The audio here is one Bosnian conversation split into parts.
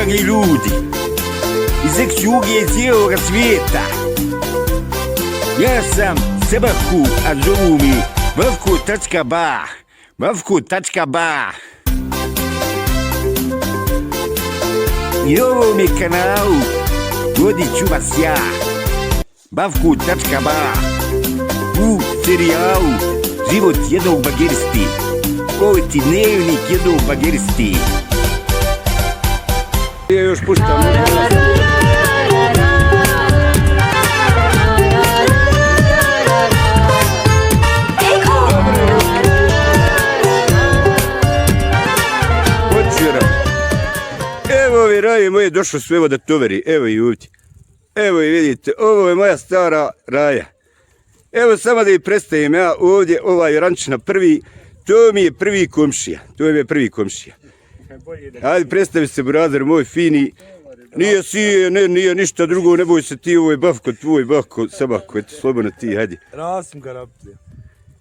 dragi ljudi, iz ex-Juge cijeloga svijeta. Ja sam Sebaku, a zovu mi Vavko.ba. Vavko.ba. I ovom je kanalu vodit ću vas ja, Vavko.ba, u serijalu Život jednog bageristi. Ovo ti dnevnik jednog bageristi. Ja još puštam. Evo ovi raje moje došlo su evo da toveri, evo i ovdje. Evo i vidite, ovo je moja stara raja. Evo samo da ih predstavim ja ovdje, ovaj rančina prvi, to mi je prvi komšija, Ajde predstavi se brazer moj fini, nije sije, nije ništa drugo, ne boj se ti, ovo je Bavko tvoj, Bavko, Sebako, eto slobodno ti, hajde. Rasim Garaplija,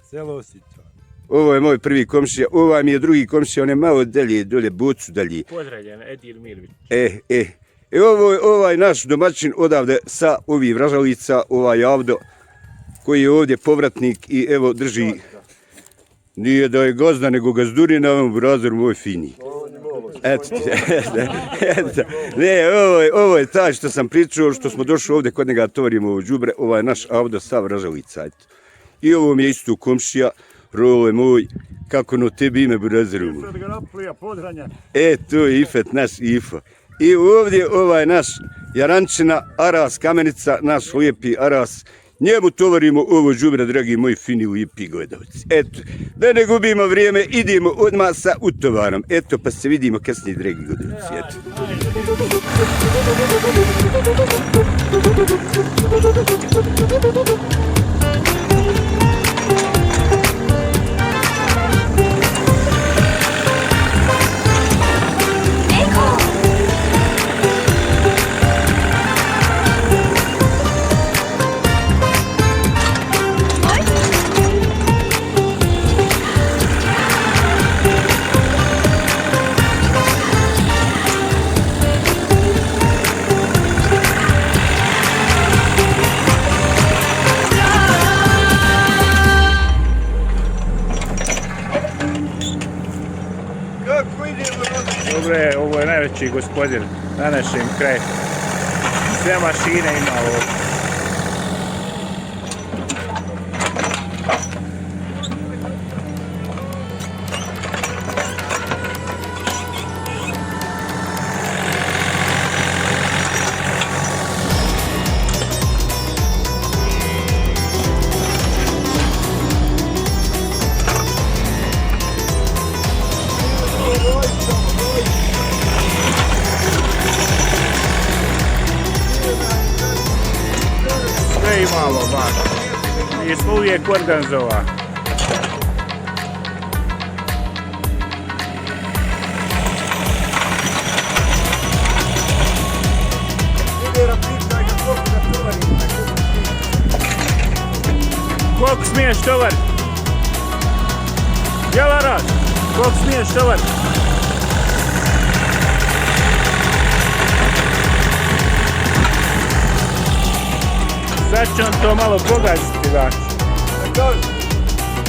selo Osjeća. Ovo je moj prvi komšija, ovaj mi je drugi komšija, on je malo dalje, dolje, bocu dalje. Pozdravljen, Edil Mirović. Ovo je ovaj naš domaćin odavde sa ovih Vražalica, ovaj Avdo, koji je ovdje povratnik i evo drži, nije da je gazda, nego gazdurina, vam brazer moj fini. Eto, ne, ovo je taj što sam pričao, što smo došli ovdje kod njega tovarimo ovo đubre, ovaj naš Avdo sa Vražalica, eto. I ovo mi je isto komšija, Rolo je moj, kako no tebi ime brazeru. To je Ifet, naš Ifo. I ovdje ovaj naš Jarančina, Aras Kamenica, naš lijepi Aras. Njemu tovarimo ovo đubre, dragi moji fini lijepi gledalci. Eto, da ne gubimo vrijeme, idemo odmah sa utovarom. Eto, pa se vidimo kasnije, dragi gledalci. Eto. Dobre, ovo je najveći gospodin na našem kraju. Sve mašine ima ovdje. Imamo baš. Mi smo uvijek organizovani. Koliko smiješ tovar? Jel Aras? Koliko smiješ tovar? Sad će on to malo pogaziti, znači.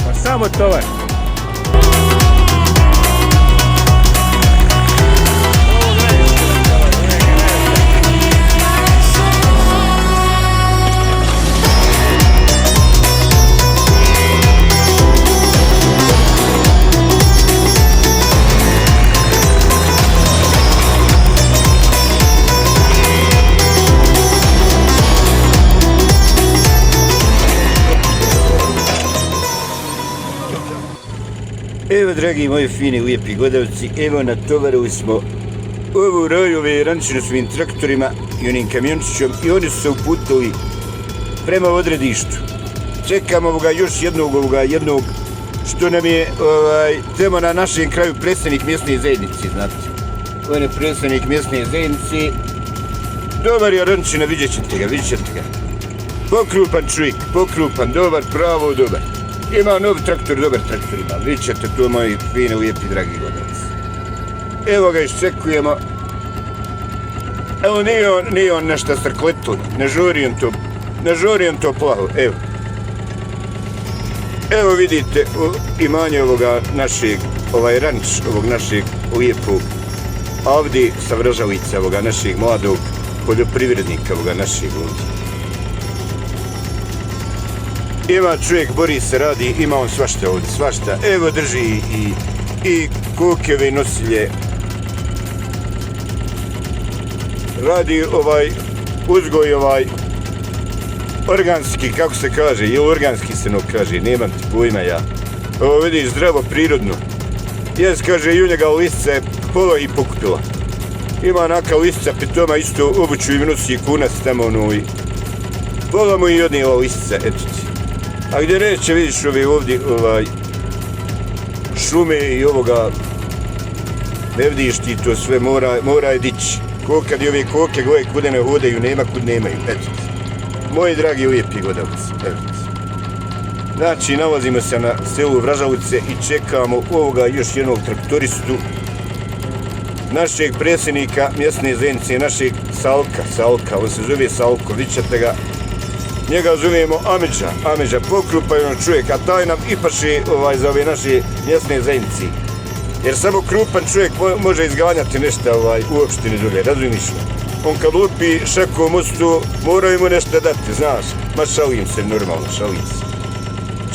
Pa samo tovar. Evo, dragi moji fini lijepi gledalci, evo natovarili smo ovu raju ove rančine svim traktorima i onim kamiončićom i oni su se uputili prema odredištu. Čekamo još jednog što nam je tamo na našem kraju predsjednik mjesne zajednice, znate. On je predsjednik mjesne zajednice. Dobar je rančina, vidjet ćete ga. Pokrupan čovjek, pokrupan, dobar, pravo dobar. Ima novi traktor, dobar traktor ima, vidjet ćete to moji fini, lijepi, dragi gledalci. Evo ga iščekujemo Evo nije on nešto strkleto, ne žurim to plaho, evo. Evo vidite imanje ovoga našeg, ovaj ranč ovog našeg lijepog ovdje sa Vražalica, ovoga našeg mladog poljoprivrednika, ovoga našeg ovdje. Ima čovjek, bori se, radi, ima on svašta ovdje, svašta. Evo drži i kukeve nosilje. Radi uzgoj organski, kako se kaže, je organski se kaže, nemam ti pojma ja. Ovo vidiš, zdravo, prirodno. Jes, kaže, i u njega lisca je pola i pokupila. Ima naka lisca, pitoma isto obuću i nosi kunac tamo i pola mu i odnijela lisca, eto ti. A gdje neće, vidiš ovdje šume i ovoga, ne vidiš ti to sve, mora je dići. Kad i ove koke goje kude ne hodaju, nema kud nemaju, eto ti. Moji dragi lijepi gledalci, evo ti. Znači, nalazimo se na selu Vražalice i čekamo ovoga još jednog traktoristu, našeg predsjednika mjesne zajednice, našeg Salka, on se zove Salko, vidjet ćete ga. Njega zovemo Amidža, pokrupan čovjek, a taj nam ipaše za ove naše mjesne zajednice. Jer samo krupan čovjek može izganjati nešto u opštini dole, razumiješ? On kad lupi šaku u mostu, moraju mu nešto dati, znaš. Ma šalim se, normalno, šalim se.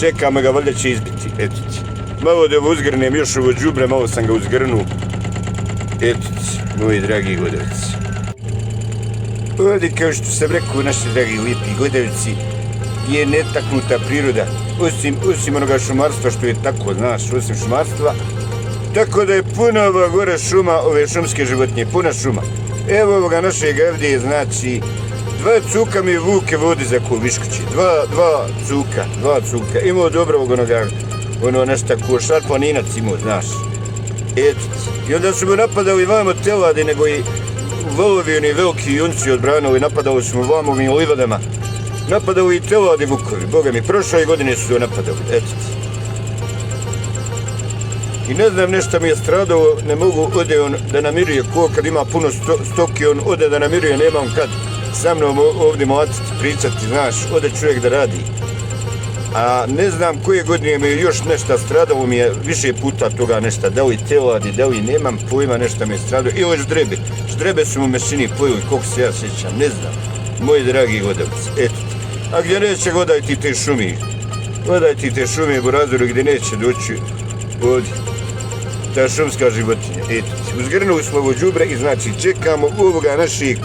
Čekamo ga, valjda će izbiti, eto ti. Malo da ovo uzgrnem, još ovo đubre, malo sam ga uzgrnuo. Eto ti, moji dragi gledalci. Ovdje, kao što sam rekao, naši dragi lijepi gledalci, je netaknuta priroda, osim onoga šumarstva što je tako, znaš, osim šumarstva. Tako da je puna ova gore šuma, ove šumske životinje, puna šuma. Evo ovoga našeg ovdje, znači, 2 cuka mi vuke vodi za ko viškuće, 2 cuka, imao dobrog ono nešto ko šarpaninac imao, znaš. Eto ti. I onda su mu napadali vamo telade, nego i volovi, oni veliki junci odbranili, napadali su mu vamo ovim livadama. Napadali i telade vukovi, boga mi, prošle godine su napadali, eto ti. I ne znam, nešto mi je stradalo, ne mogu ode on da namiruje, ko kad ima puno stoke, on ode da namiruje, nemam kad sa mnom ovdje mlatiti, pričati, znaš, ode čovjek da radi. A ne znam koje godine mi je još nešto stradalo, mi je više puta toga nešto, da li teladi, da li nemam pojma, nešto mi je stradalo. I ove ždrebe su mu mešini pojeli, koliko se ja sjećam, ne znam, moji dragi gledalci, eto ti. A gdje neće, gledajte te šume, Burazoru, gdje neće doći ovdje. Ta šumska životinja, eto ti. Uzgrnuli smo ovo đubre i znači čekamo ovoga našeg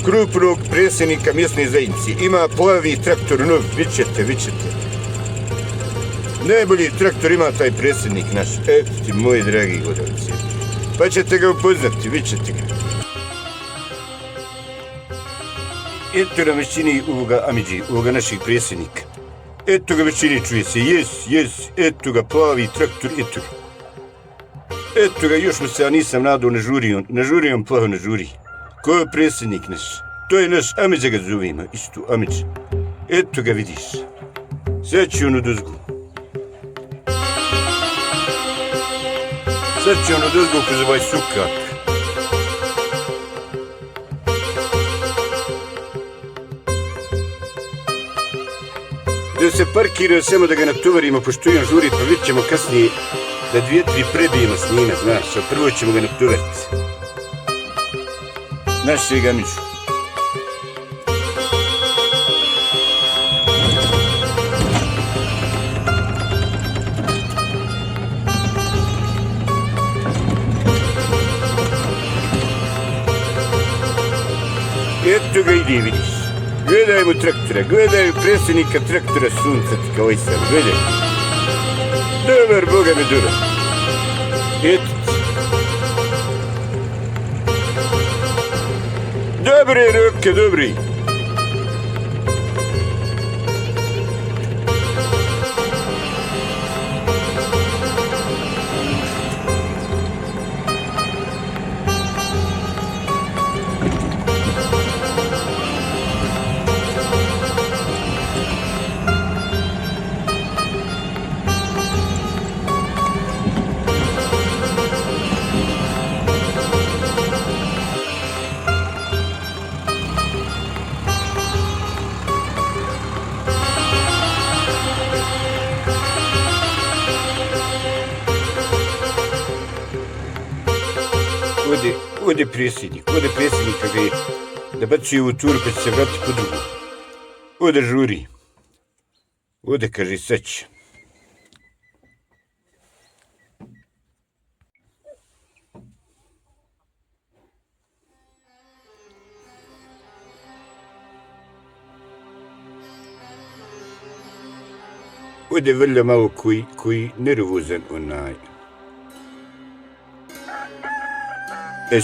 krupnog predsjednika mjesne zajednice. Ima plavi traktor nov, vidjet ćete. Najbolji traktor ima taj predsjednik naš, eto ti, moji dragi gledalci. Pa ćete ga upoznati, vidjet ćete ga. Eto nam većini ovoga Amidži, ovoga našeg predsjednika. Eto ga većini, čuje se, jes, eto ga plavi traktor, eto ga. Eto ga, još mu se ja nisam nadao, ne žuri on plaho, ne žuri. Ko je predsjednik naš? To je naš Amidža ga zovemo, isto Amidža. Eto ga vidiš. Sad će on odozgu. Kroz ovaj sukak. Da se parkirao samo da ga natovarimo, pošto on žuri, pa vidjet ćemo kasnije da 2-3 prebijemo s njima, znaš, a prvo ćemo ga natovariti. Našeg Amidžu. Eto ga ide, vidiš. Gledaj mu traktora, gledaj predsjednika traktora sunca, kao i sam, gledaj. Dobar, boga mi dobar. Eto ti. Dobre ruke, dobri. ode predsjednik, kaže da baci ovu turu pa će se vratiti po drugu. Ode žuri. Ode kaže sad će. Ode vrlo malo koji nervozan onaj.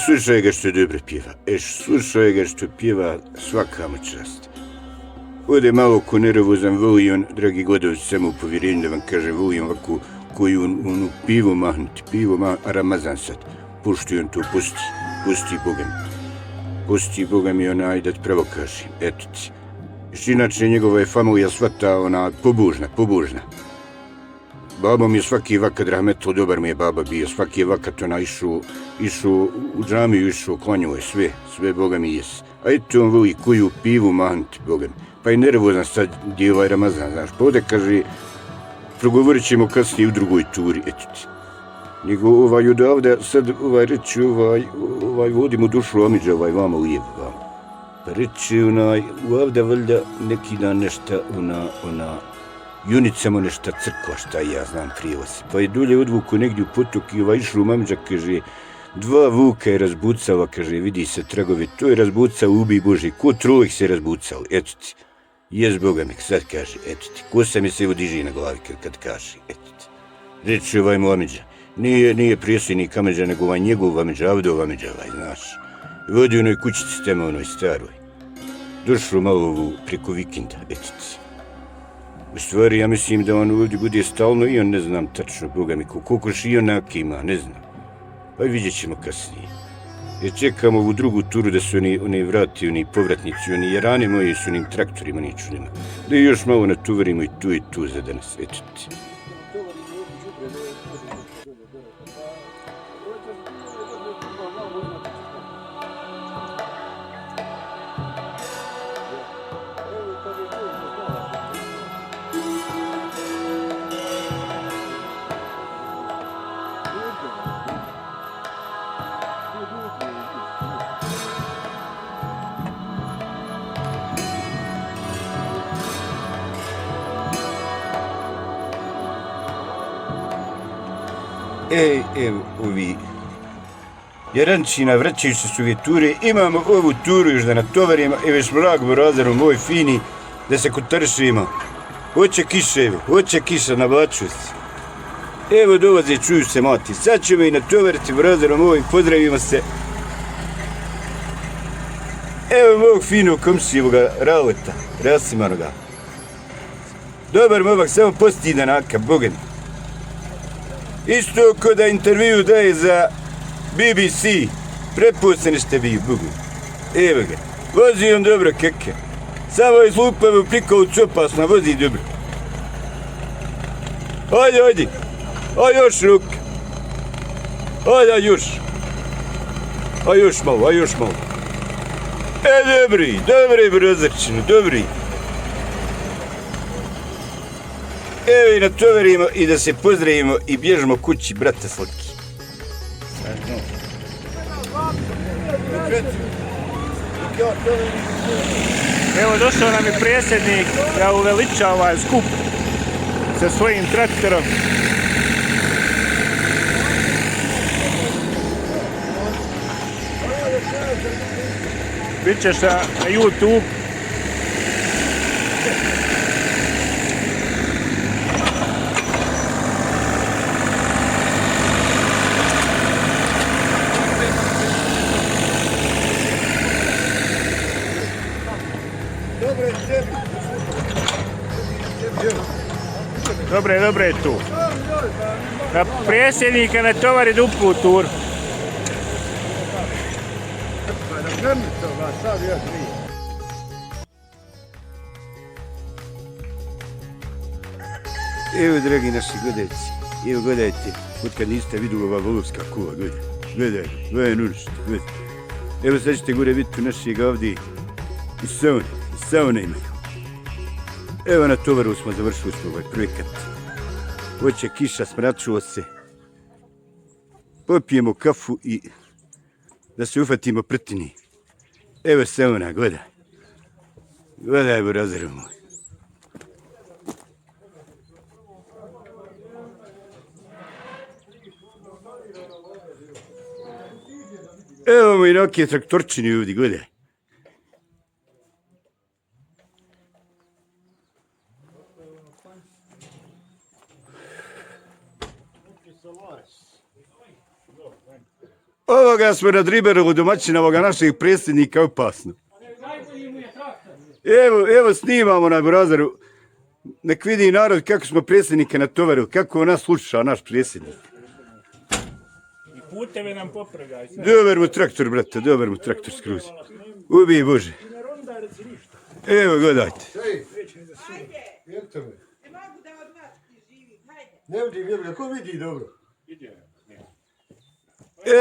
Slušaj ga što dobro pjeva. Slušaj ga što pjeva, svaka mu čast. Ode malo ko nervozan, voli on, dragi gledalci, samo u povjerenju da vam kaže, voli on ovako koju onu pivo mahnuti, Ramazan sad. Pušti on to, pusti Boga mi. Pusti Boga mi onaj da ti pravo kažem, eto ti. Još inače njegova je familija svata ona pobožna. Babo mi je svaki vakat, rahmetlo, dobar mi je baba bio, svaki je vakat ona išao u džamiju, klanjao je sve Boga mi jes. A eto on voli koju pivu mahnuti Boga mi. Pa je nervozan sad gdje je ovaj Ramazan, znaš, pa ovdje kaže, progovorit ćemo kasnije u drugoj turi, eto ti. Nego odavde sad reći vodi mu dušu Amidža vama lijep, vama. Pa reći ovdje valjda neki dan nešto junicama nešto crkva, šta ja znam prijevoz. Pa je dulje odvuku negdje u potok i išao u Amidža, kaže, 2 vuka je razbucala, kaže, vidi se tragovi, to je razbucao ubij Bože, ko trojih se razbucao, eto ti. Jes Boga mi, sad kaže, eto ti, kosa mi se evo diži na glavi kad kaže, eto ti. Reći mu Amidža, nije predsjednik Amidža, nego njegov Amidža, Avdov Amidža, znaš. Vodi u onoj kućici tamo, onoj staroj. Došlo malo preko vikenda, eto ti. U stvari, ja mislim da on ovdje bude stalno i on ne znam tačno, Boga mi, koliko i onak ima, ne znam. Pa vidjet ćemo kasnije. Jer čekamo ovu drugu turu da su oni vrati, oni povratnici, oni jarani moji s onim traktorima, ni čudima. Da još malo natovarimo i tu za danas, eto ti. Evo ovi Jarančina vraćaju se s ove ture, imamo ovu turu još da natovarimo, evo još mrak Borazaru moj fini, da se kotaršimo. Hoće kiša, nablačuje se. Evo dolaze, čuju se mati, sad ćemo i natovariti Borazaru moj, pozdravimo se. Evo mog finog komšijevoga Raleta, Rasimanoga. Dobar momak, samo postidan aka, Boga mi. Isto ko da intervju daje za BBC, prepucani ste vi, Bogu. Evo ga, vozi on dobro keke. Samo je zlupavo prikolicu opasna, vozi dobro. Ajde, aj još ruke. Ajde još malo. Dobri brozarčino, dobri. Evo i natovarimo i da se pozdravimo i bježimo kući brata Slatki. Evo došao nam je predsjednik da uveliča ovaj skup sa svojim traktorom. Bićeš na YouTube. Dobre je tu. Da predsjednika natovari duplu turu. Evo, dragi naši gledajci, evo gledajte, otkad niste vidjeli ova volovska kuva, gledajte, gledajte. Evo sad ćete gore vidjeti našeg ovdje i saune imaju. Evo na tovaru smo završili ovaj projekat. Hoće kiša, smračuo se. Popijemo kafu i da se ufatimo prtini. Evo se ona, gledaj. Gledaj, burazeru moj. Evo mi neke traktorčini ovdje, gledaj. Ovoga smo na Driberovu domaćina, ovoga našeg predsjednika, opasno. Evo snimamo na burazeru. Nek vidi narod kako smo predsjednike natovarili, kako nas sluša naš predsjednik. I puteve nam popravljaj. Dobar mu traktor, brate, dobar mu traktor skroz. Ubij Bože. Evo, gledajte. Ne vidi, ko vidi dobro?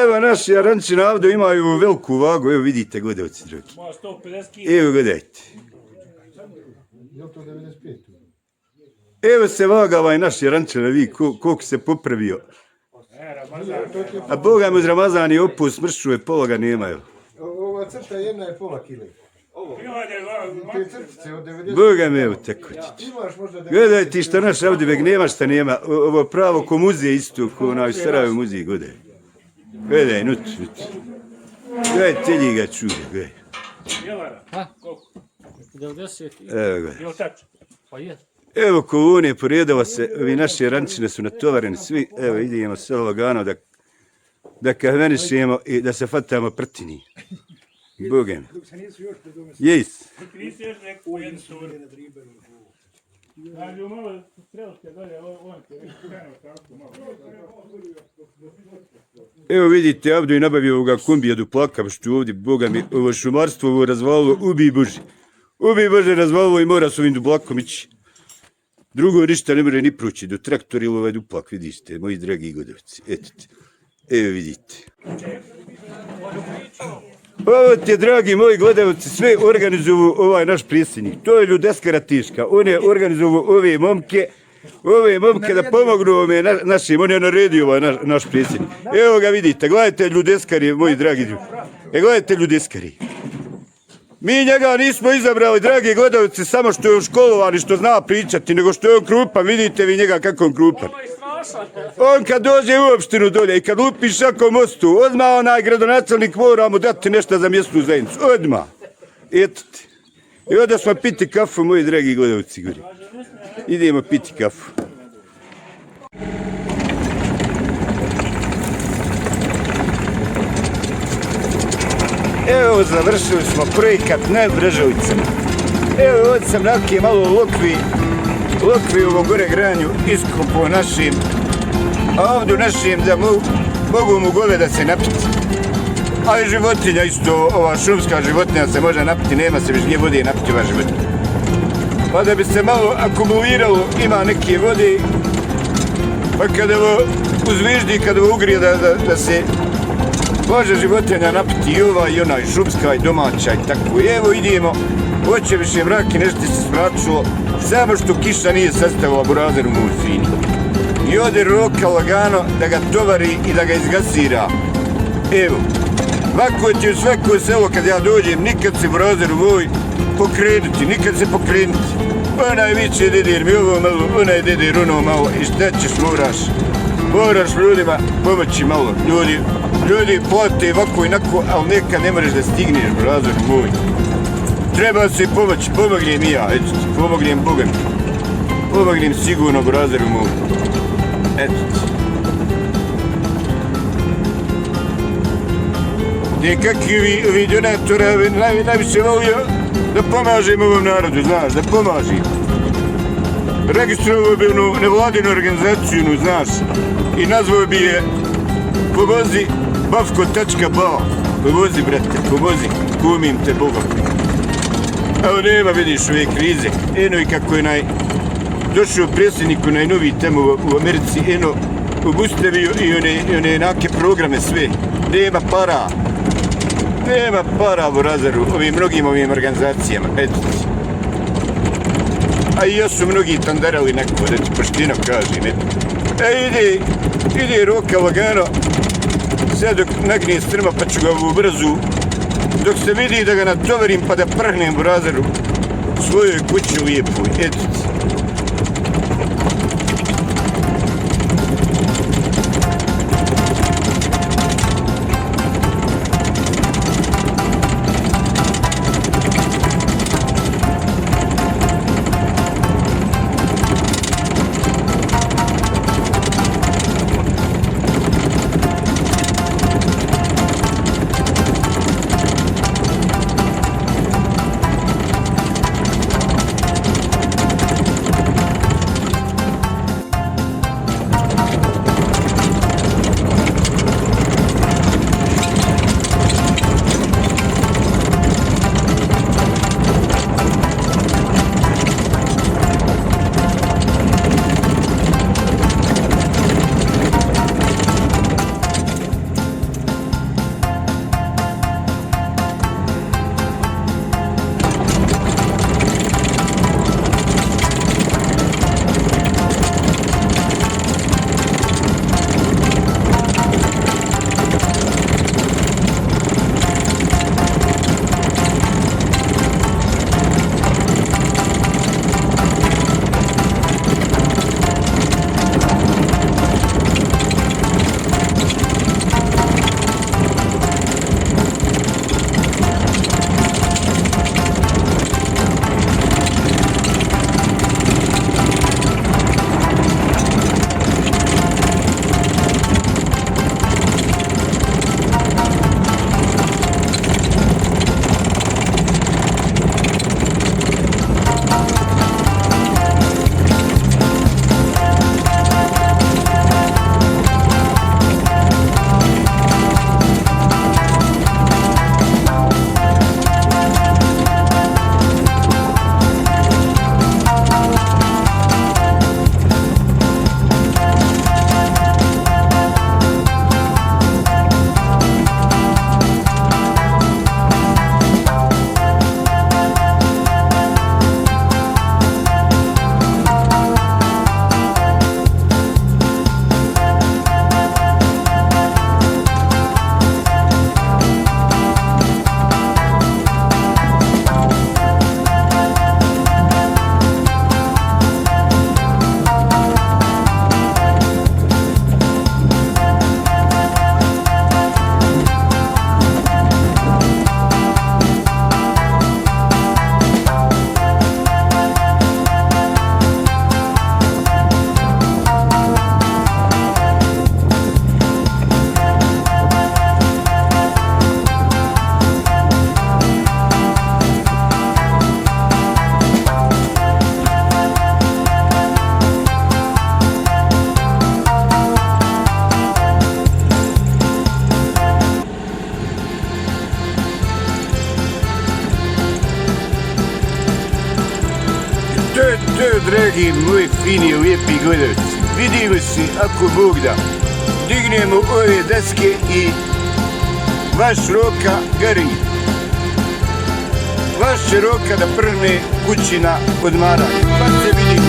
Evo naši aranči na avdu imaju veliku vagu, evo vidite, gledajte, drugi. Evo, gledajte. Je to 95? Evo se vaga ovaj naš aranči na vi, koliko se popravio. A Boga mu uz Ramazan i opus smršuje, pola ga nemaju. Ova crta jedna je pola kile. Te crtice od 90... Boga me evo tako ćeš. Imaš možda 90... Gledaj ti šta naš Avdibeg nema, šta nema. Ovo pravo ko muzije isto, ko onaj Sarajevo muzije, gledaj. Gledaj, nut. Gledaj, telji ga čude, gledaj. Ha? Koliko? 90. Evo gledaj. Jel tačno? Pa je. Evo kolone, poredova se, ovi naši rančine su natovareni svi. Evo idemo sve lagano da kahvenišemo i da se fatamo prtini. Bogem. Jes. Nisi još neku u jednu suru. Ali malo strelke dalje, on te krenuo tako malo. Evo vidite, Abdu je nabavio ovoga kombija duplaka, što je ovdje, Boga mi, ovo šumarstvo ovo razvalilo, ubij Bože. Ubij Bože razvalilo i mora s ovim duplakom ići. Drugo ništa ne može ni proći, do traktor ili ovaj duplak, vidite, moji dragi godovci, eto. Evo vidite. Ovo ti, dragi moji gledalci, sve organizuju ovaj naš predsjednik. To je Ljudeska Ratiška. On je organizuju ove momke da pomognu ove našim. On je naredio ovaj naš predsjednik. Evo ga vidite, gledajte Ljudeskari, moji dragi ljudi. Gledajte Ljudeskari. Mi njega nismo izabrali, dragi gledalci, samo što je on školovan i što zna pričati, nego što je on krupan. Vidite vi njega kako on krupan. On kad dođe u opštinu dolje i kad lupi šakom mostu, odmah onaj gradonačelnik mora mu dati nešto za mjesnu zajednicu. Odmah. Eto ti. I onda smo piti kafu, moji dragi gledalci. Gori. Idemo piti kafu. Evo, završili smo projekat na Brežovicama. Evo, ovdje sam nake malo lokvi ovo gore granju iskupo našim, a ovdje našim da mogu mu gove da se napiti. A i životinja isto, ova šumska životinja se može napiti, nema se više gdje vode napiti ova životinja. Pa da bi se malo akumuliralo, ima neke vode, pa kada ovo uzviždi, kada ovo ugrije da se može životinja napiti i ova i ona i šumska i domaća i tako. I evo idemo, hoće više mrak i nešto se smračilo, samo što kiša nije sastavila burazeru u svini. I ode Roka lagano da ga tovari i da ga izgasira. Evo, ovako će u svako selo kad ja dođem, nikad se burazeru moj pokrenuti, nikad se pokrenuti. Onaj viće dedir mi ovo malo, onaj dedir ono malo i šta ćeš moraš ljudima pomoći malo. Ljudi plate ovako i nako, ali nekad ne možeš da stigneš, burazeru moj. Treba se pomoći, pomognem i ja, eto ti, pomognem Bogom. Pomognem sigurno burazeru moj. Eto ti. Nekakvi ovi donatora najviše volio da pomažem ovom narodu, znaš, da pomažem. Registrovao bi onu nevladinu organizaciju, znaš, i nazvao bi je Pomozi Bavko.ba. Pomozi, brate, pomozi, kumim te Bogom. Evo nema, vidiš, ove krize. Eno i kako je došao predsjednik u najnoviji temu u Americi, eno obustavio i one nake programe sve. Nema para. Nema para u razaru mnogim ovim organizacijama, eto ti. A i još su mnogi tandarali neko, da ti poštino kažem, eto. Ide Roka lagano Sad dok nagnije strma pa ću ga u brzu, dok se vidi da ga natovarim pa da prhnem brazeru u svojoj kući u lijepoj, eto ti. Dragi moji fini lijepi gledalci, vidimo se ako Bog da. Dignemo ove deske i vaš Roka gari. Vaš će Roka da prhne kući na odmaranje. Pa se vidi.